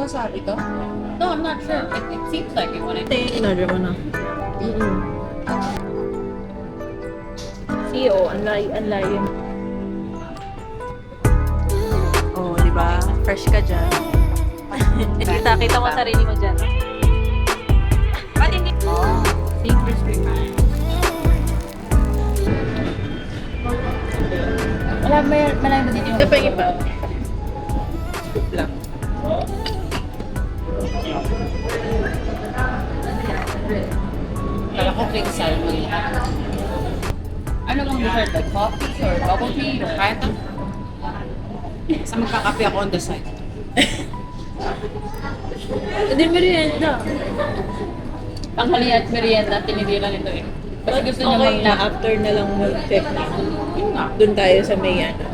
wasabi to? No, I'm not sure. It seems like it when I... Inadyo mo na. CEO, ang layo. Oh, di ba? Fresh ka dyan. Kita mo sarili mo dyan. Ba't hindi? Oh, see, crispy. Malay ba dito yung... Ito pa yung iba. Scoop lang. Kala ko king salmon. Ano bang dessert? Like coffee or bubble tea or kahit ano? Sa magkakape ako on the side. Hindi merienda. Tanghali at merienda, tinitira nito eh. Kasi gusto niya Okay na, mag-nap. after na lang mag-picnic. Yun nga. Doon tayo sa Mayana.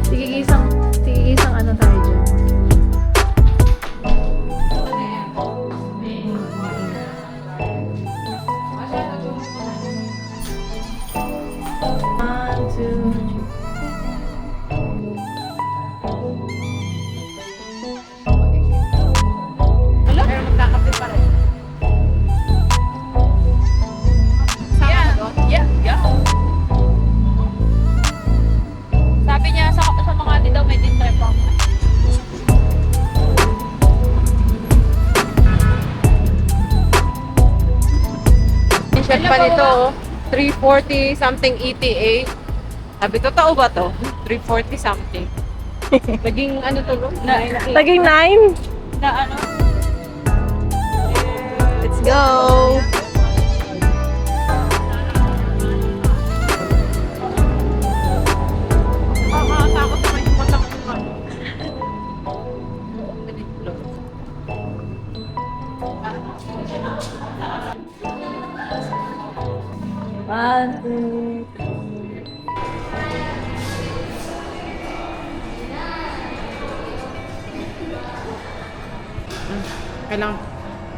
Tigigisang ano tayo dyan. One, two, three. Wala? Pero magkakape pa rin. Yeah. Sabi niya sa mga ati daw may dinner pa. Shot pa nito, 340 something ETA. Sabi, totoo ba to? 340 something. Naging ano to, no? Taging 9. Na ano? Let's go! Takot naman yung matak ko. One, two, Kailangan,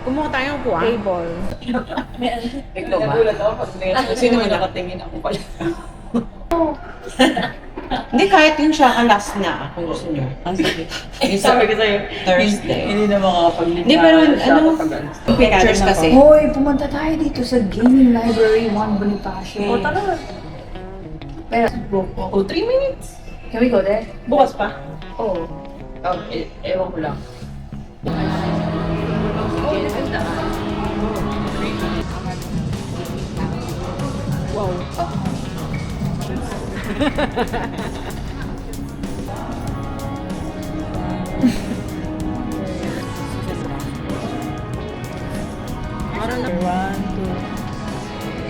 kumuha tayo ng upuan. table. Nagulat ako pag may sino man nakatingin ako pala. Hindi, kahit yun siya, last na, kung gusto nyo. Sige. Sabi ko sa'yo, Thursday. hindi na makakapag-live. Hindi, pero ano, pictures kasi. Hoy, pumunta tayo dito sa Gaming Library 1 Bonifacio. talaga. Pero, Oh, 3 minutes. can we go there? Bukas pa? Oo. Ewan ko lang. Wow. One, two.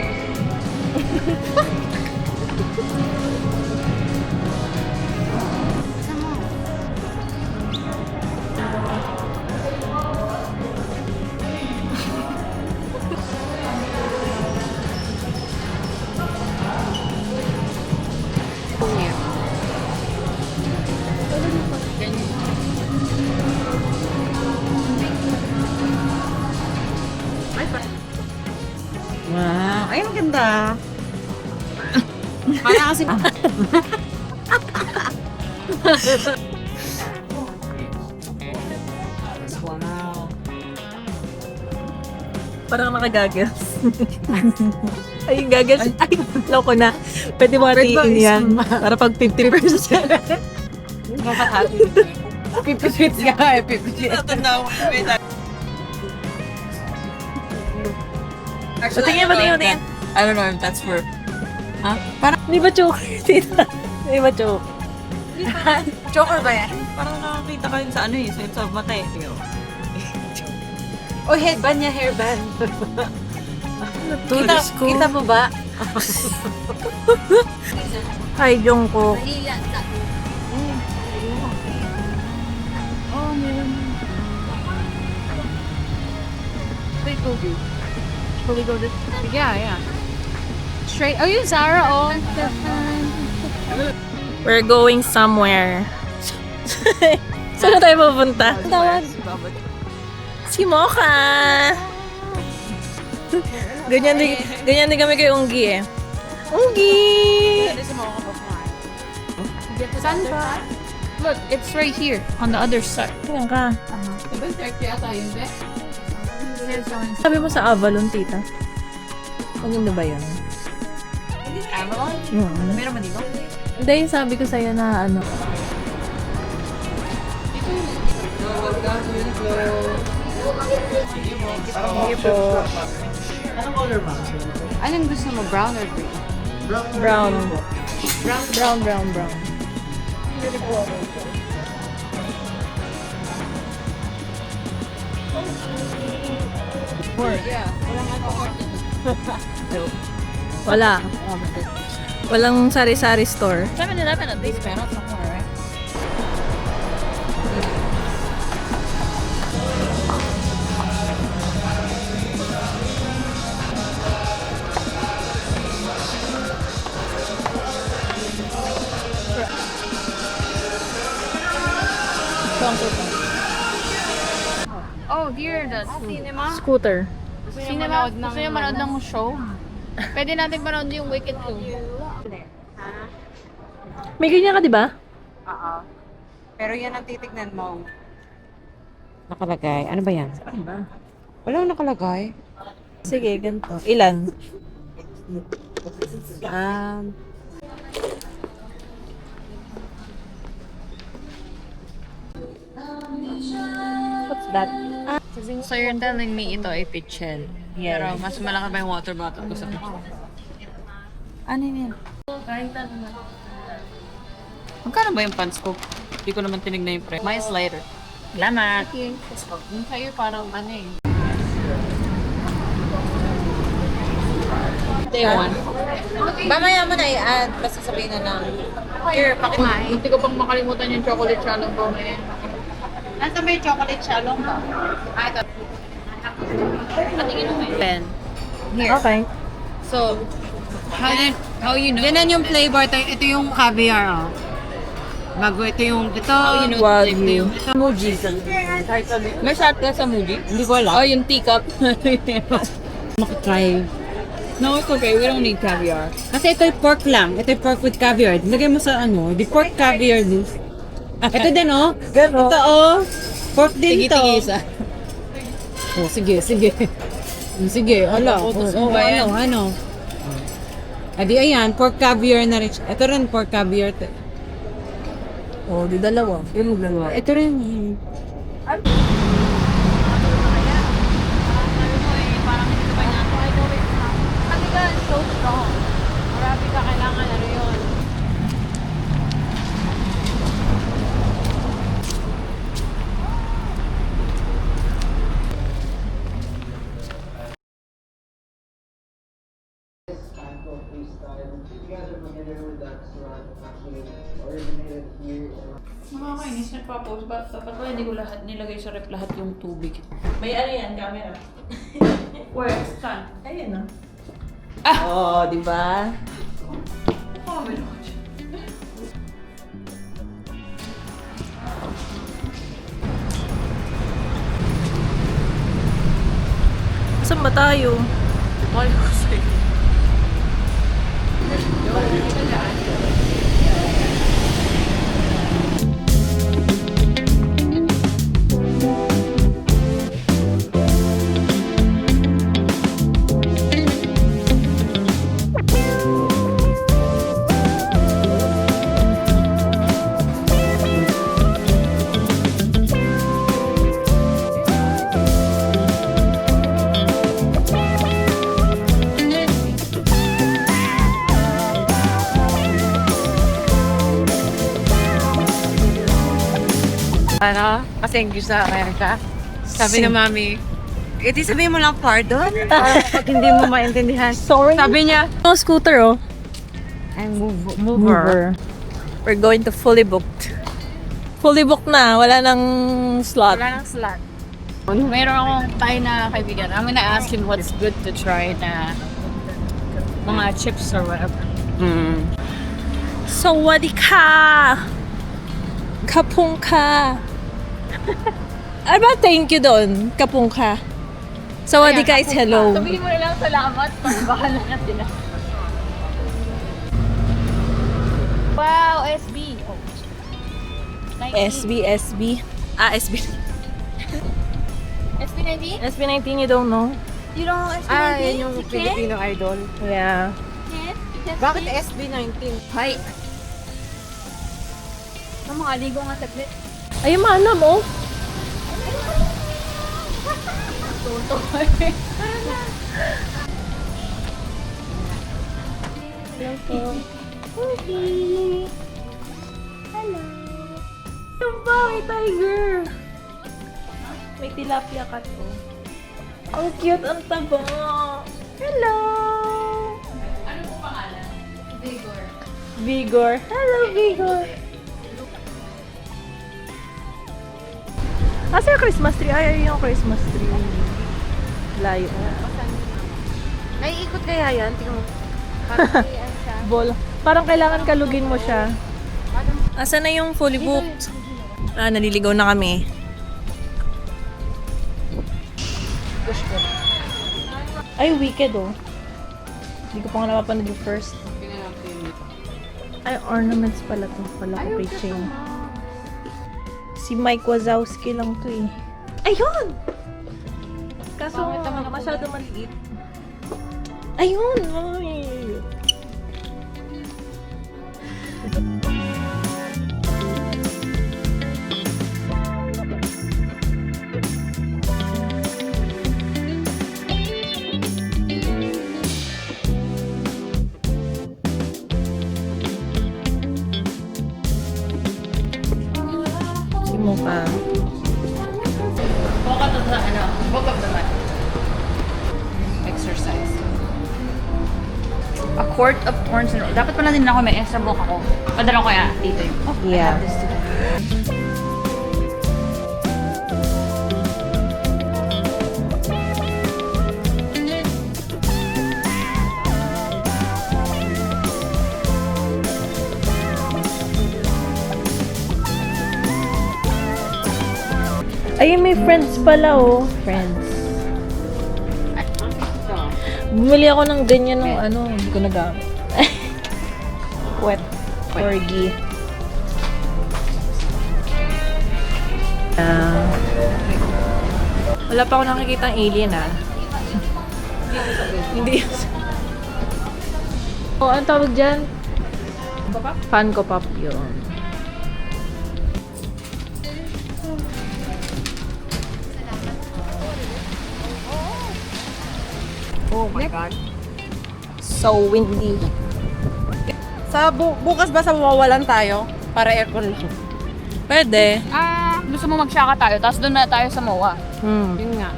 Wow, ay maganda. Parang kasi... Wow. Parang naka-goggles. Ay, yung goggles. Ay, loko na. Pwede mo hatiin yan. Para pag 50%. Makakahati. 50 sweets nga eh, 50 sweets. Patingin, patingin. I don't know if that's for... Hindi ba chocolate? Hindi ba chocolate? Choker ba yan? Parang nakakita ka yun sa ano eh, sa mata eh. Oh, headband niya, hairband. Tourist ko. Kita mo ba? Hi, Jungkook. Wait, Kobe. Shall we go this? Yeah. Straight. Oh, yung Zara. Oh. We're going somewhere. Saan na tayo pupunta? Tawag. Si Mocha! ganyan din kami kay Unggi eh. Unggi! Saan ba? Look, it's right here on the other side. Tingnan ka. Diba, direct yata yun, be? Sabi mo sa Avalon, tita. Maganda ba yun? Avalon? Meron ba dito? Hindi, sabi ko sa'yo na ano. Anong gusto mo, brown or green? Brown. Brown. Wala. Walang sari-sari store. 7-Eleven at least meron somewhere, right? Oh, here, that's cinema. Scooter. Cinema. Gusto niyo manood ng show? Pwede natin manood yung Wicked 2. May ganyan ka, di ba? Oo. Pero yan ang titignan mo. Nakalagay. Ano ba yan? Walang nakalagay. Sige, ganito. Ilan? What's that? So you're telling me ito ay pitchel. Pero mas malaki pa yung water bottle ko sa pitchel. Ano yun? Magkano ba yung pants ko? Hindi ko naman tinignan yung price. Mine's lighter. Salamat! Yung sa'yo parang ano eh. Day one. Mamaya mo na i-add. Basta sabihin na lang. Here, pakimain. Hindi ko pang makalimutan yung chocolate shalong ko ngayon. Nasaan ba yung chocolate shalong ko? Ito. Patingin mo eh. Pen. Here. Okay. So, how you know? Ganun yung flavor. Ito yung caviar, oh. Bago ito yung, How you know Wagyu. ito yung Muji. May shot ka sa Muji? Hindi ko alam. Oh, yung teacup. Makatry. No, it's okay. We don't need caviar. Kasi ito yung pork lang. Ito yung pork with caviar. Lagay mo sa ano, di pork caviar din. Ito din, oh. Ito, oh. Pork din to. Tigi-tigi isa. Oh, sige. Sige, hala. Utos Oh, mo ba yan? ano. Adi, ayan, pork caviar na rin. Ito rin pork caviar. Oh, di dalawa. Yung dalawa. Ito rin. So strong. Marami ka kailangan ano yun. Nakakainis, nagpa-post ba? Dapat ba hindi ko lahat nilagay sa rep lahat yung tubig? May ano yan, camera. Where? Saan? Ayun na. Oh, di ba? Oh, my God. Saan ba tayo? Ay, ko sa'yo. Ano? Kasi English sa Amerika. Sabi ng mami, Iti sabihin mo lang pardon. Pag hindi mo maintindihan. Sorry. Sabi niya, Oh, scooter, oh. I'm mover. Mover. We're going to fully booked. Fully booked na. Wala nang slot. Wala nang slot. Mayroon akong Thai na kaibigan. I'm gonna ask him what's good to try na mga chips or whatever. Sawadika! Kapungka! Ano ba thank you doon? Kapungka. Sawadika is hello. Sabihin mo na lang salamat pag bahala na sila. Wow, SB. Oh. SB. Ah, SB. SB19? SB19, you don't know? You don't know SB19? Ah, yan yung Filipino idol. Yeah. Bakit SB19? Hi. Ang mga ligo nga saglit. Ay, mana mo. Hello. Yung bahay, tiger. May tilapia ka to. Ang cute, ang taba. Hello! Ano po pangalan? Vigor. Vigor. Hello, Vigor. Asa yung Christmas tree? Ay, yung Christmas tree. Layo. Naiikot kaya yan? Tingnan mo. Bol. Parang kailangan kalugin mo siya. Asa na yung fully booked? Ah, naliligaw na kami. Ay, Wicked oh. Hindi ko pa nga napapanood yung first. Ay, ornaments pala to. Pala ko kay chain. Si Mike Wazowski lang to eh. Ayun! Kaso masyado maliit. Ayun! Ay. Si Mocha. Book of the book of the month. Exercise. A quart of orange and dapat pala din ako may extra book ako. Padala ko kaya dito yun. Oh, Yeah. I have this too. Ayun, may friends pala oh. Friends. Bumili ako ng ganyan ng ano, hindi ko nagamit. Wet. Corgi. Wala pa ako nakikita ang alien ah. Hindi. Oh, ang tawag dyan? Funko Pop yun. Oh my God. So windy. Sa bukas ba sa mawawalan tayo? Para aircon lang. Pwede. Gusto mo mag-shaka tayo, tapos doon na tayo sa MOA. Yun nga.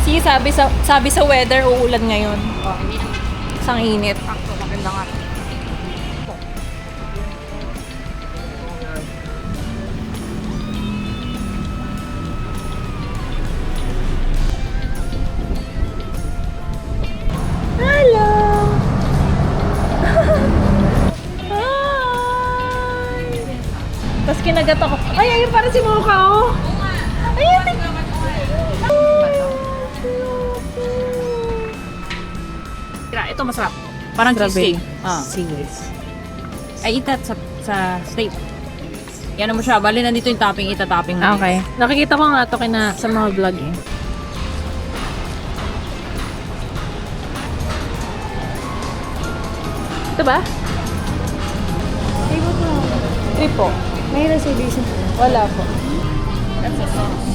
Si sabi sa weather uulan ngayon. Isang init. Maganda nga. Hello! Hi! Tapos kinagat ako. Ay, ayun para si Mocha, oh! Ayun! Ito masarap. Parang cheesecake. Serious. I eat that sa steak. Yan mo siya. Bali, nandito yung topping. Ita-topping mo. Okay. Nakikita ko nga ito sa mga vlog eh. Ito ba? Three po. May reservation po. Wala po.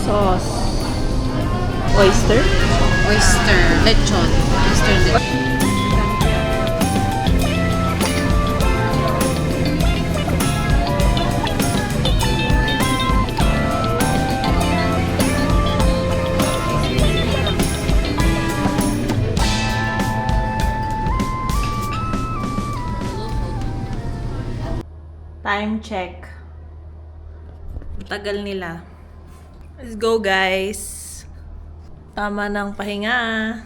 Sauce. Oyster? Oyster. Lechon. Oyster lechon. Time check. Ang tagal nila. Let's go, guys. Tama ng pahinga.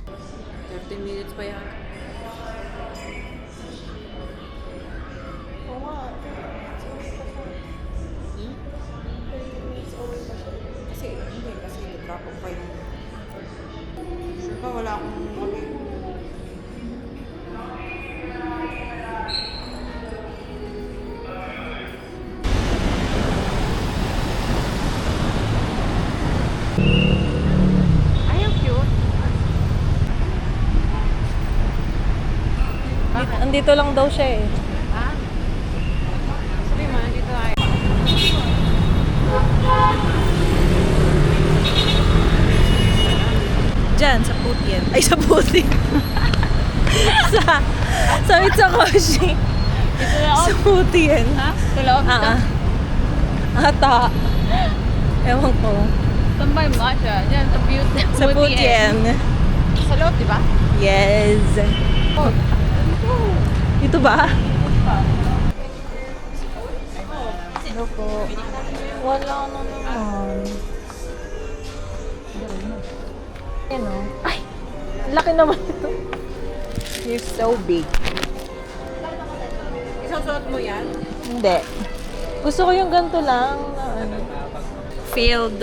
30 minutes pa yan. Kasi drop off pa yung... Sure ba wala akong Ayaw cute. Andito lang daw siya eh. Ha? Sabi mo, dito tayo. Diyan, sa Putien. Ay, sa Putien. sa Mitsukoshi. Sa Putien. Ha? Sa loob ito? Ata. Ewan ko. Saan ba yung matcha? Diyan, sa beauty. Sa Putien. Sa loob, di ba? Yes. Dito ba? Ano po? Wala na naman. Yan o. Ay! Laki naman ito. You're so big. Isusuot mo yan? Hindi. Gusto ko yung ganito lang. Na, ano, failed.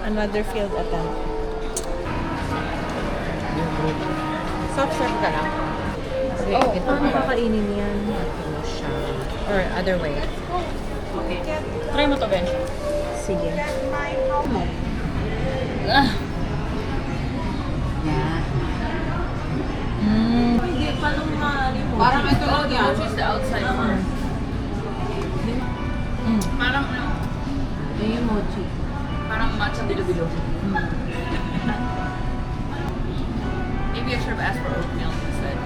Another failed attempt. Soft serve ka lang. Oh, paano kakainin yan? Or other way. Okay. Try mo to, Ben. Sige. Hindi, paano maaari mo? Parang ito lang yan. Just the outside part. Parang ano? Yung mochi. Parang matcha bilo-bilo. Maybe I should have asked for oatmeal instead.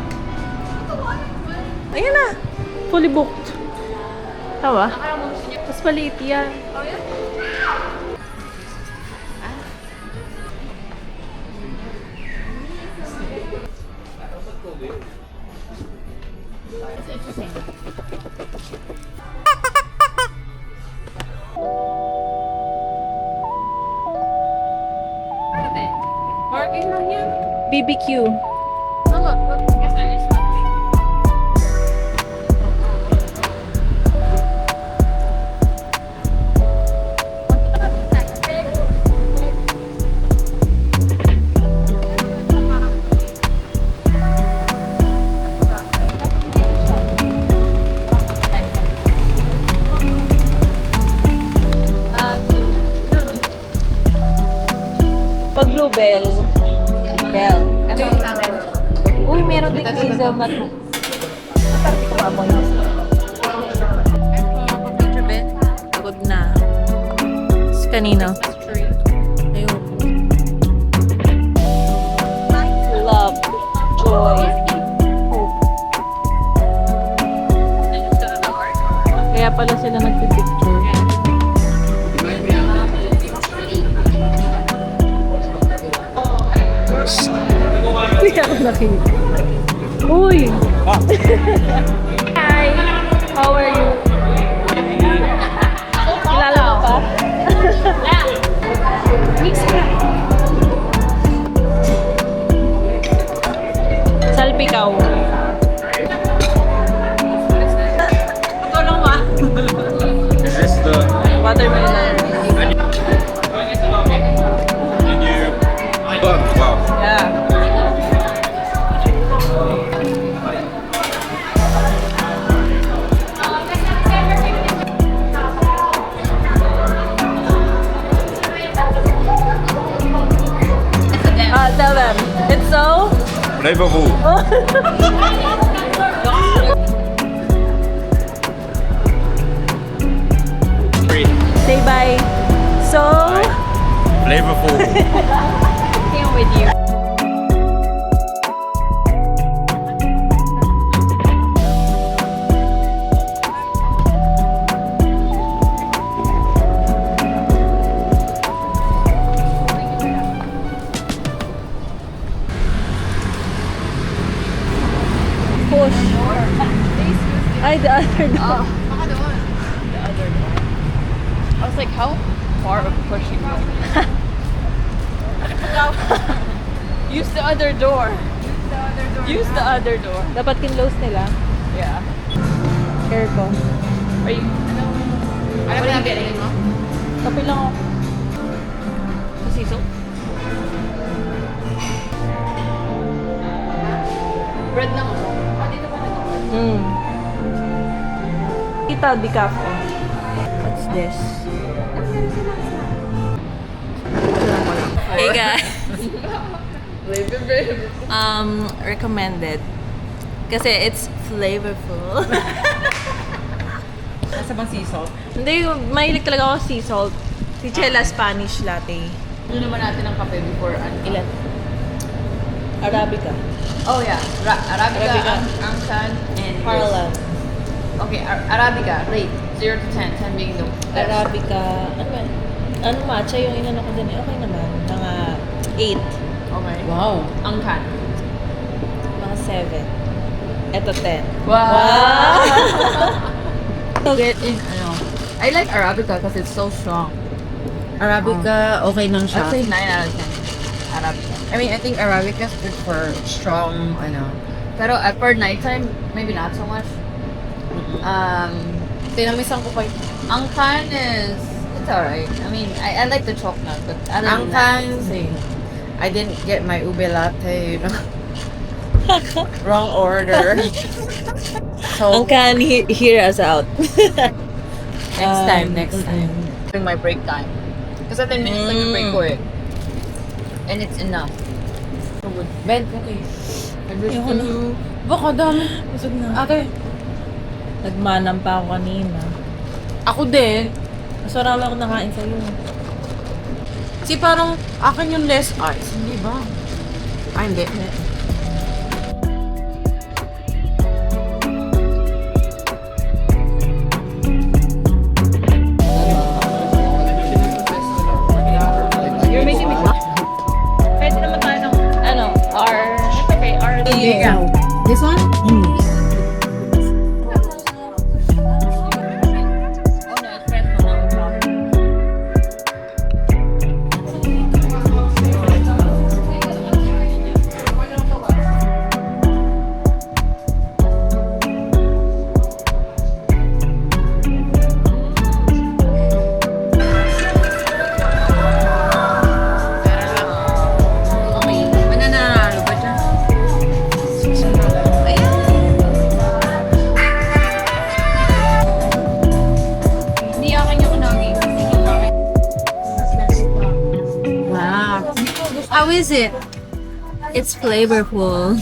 Ayan na! Fully booked. Tawa? Mas maliit yan. Oh, yeah? That's interesting. Part of it. Parking lang yan. BBQ. Oh, look. Yes, there is nothing. Pag bluebell. Bell. Ito yung sa akin. Uy, meron din hazelnut. Masarap ko maamoy. Picture, Ben. Pagod na. Tapos kanino? Tree. Ayun. Love. Joy. Hope. Kaya pala sila nagpipicture. Hindi ako nakita. Uy! Hi! How are you? Kilala mo ba? Salpikaw. Ito lang ba? Is this the Watermelon. menu? Wow. Yeah. Tell them. It's so? Flavorful. Great. Say bye. So? Flavorful. Here with you. Push. Ay, the other door. Baka doon. The other door. I was like, how far of a push you go? Use the other door. Use the other door. Dapat kinlose nila. Yeah. Aircon. Are you, ano ba getting mo? Kape lang ako. Sisal? Bread lang ako. Dito ba nag-bread? Kita di cafe. What's this? Hey guys. Recommended. Kasi it's flavorful. Nasa bang sea salt? Hindi, mahilig talaga ako sa sea salt. Si Chela Spanish latte. Ano naman natin ang kape before Ilan? Arabica. Oh yeah, Arabica, Arabica. Angkan, and Harlan. Okay, Arabica, rate 0 to 10, 10 being the best. Arabica. Ano ba? Ano matcha yung inano ko din. Okay naman. Mga 8. Okay. Wow. Angkan. Mga 7. Ito 10. Wow! Get in, I like Arabica because it's so strong. Arabica, okay lang siya. I'd say 9 out of 10. Arabica. I mean, I think Arabica is good for strong, Pero for nighttime, maybe not so much. Tinamisan ko pa yun. Angkan it's alright. I mean, I like the chocolate, but other than Angkan, that, I didn't get my ube latte, Wrong order. So, Can hear us out. next time. during my break time. Kasi 10 minutes lang yung break ko eh. And it's enough. Ben, okay. Ayoko na. Baka dami. Busog na. Ate, Nagmanam pa ako kanina. ako din. Mas marami ako nakain sa'yo. Si parang akin yung less ice, hindi ba? Ah, hindi. You're making me Pwede naman tayo ng, it's okay, This one? Okay. Mananalo ba dyan? Hindi akin yung unagi. Wow. How is it? It's flavorful.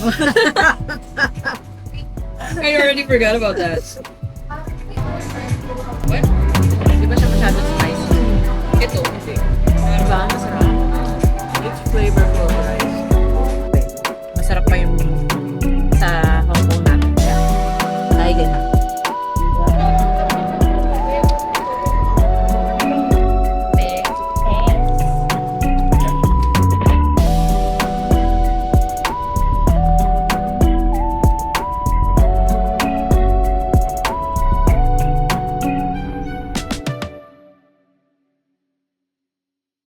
I already forgot about that. What? Di ba siya masyadong spicy? Ito. Diba? Masarap.